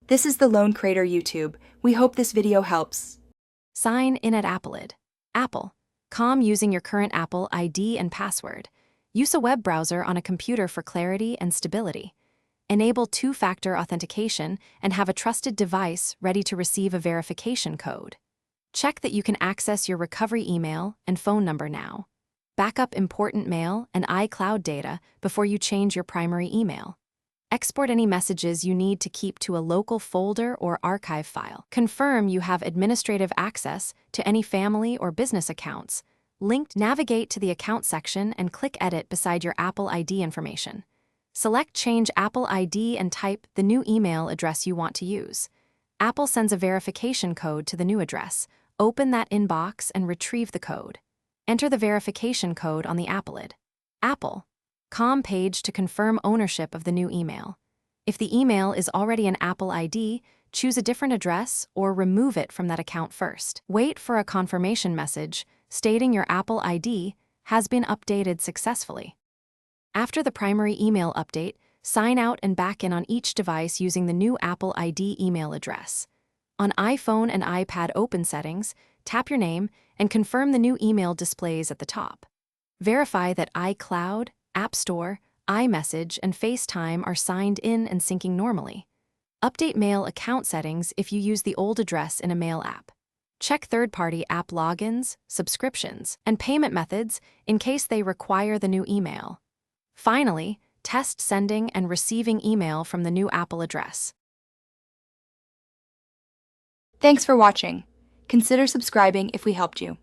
This is the Lone Creator YouTube. We hope this video helps. Sign in at Apple. Apple.com using your current Apple ID and password. Use a web browser on a computer for clarity and stability. Enable two-factor authentication and have a trusted device ready to receive a verification code. Check that you can access your recovery email and phone number now. Backup important mail and iCloud data before you change your primary email. Export any messages you need to keep to a local folder or archive file. Confirm you have administrative access to any family or business accounts. Navigate to the Account section and click Edit beside your Apple ID information. Select Change Apple ID and type the new email address you want to use. Apple sends a verification code to the new address. Open that inbox and retrieve the code. Enter the verification code on the Apple.com page to confirm ownership of the new email. If the email is already an Apple ID, choose a different address or remove it from that account first. Wait for a confirmation message stating your Apple ID has been updated successfully. After the primary email update, sign out and back in on each device using the new Apple ID email address. On iPhone and iPad Open Settings, tap your name and confirm the new email displays at the top. Verify that iCloud, App Store, iMessage, and FaceTime are signed in and syncing normally. Update mail account settings if you use the old address in a mail app. Check third-party app logins, subscriptions, and payment methods in case they require the new email. Finally, test sending and receiving email from the new Apple address. Thanks for watching. Consider subscribing if we helped you.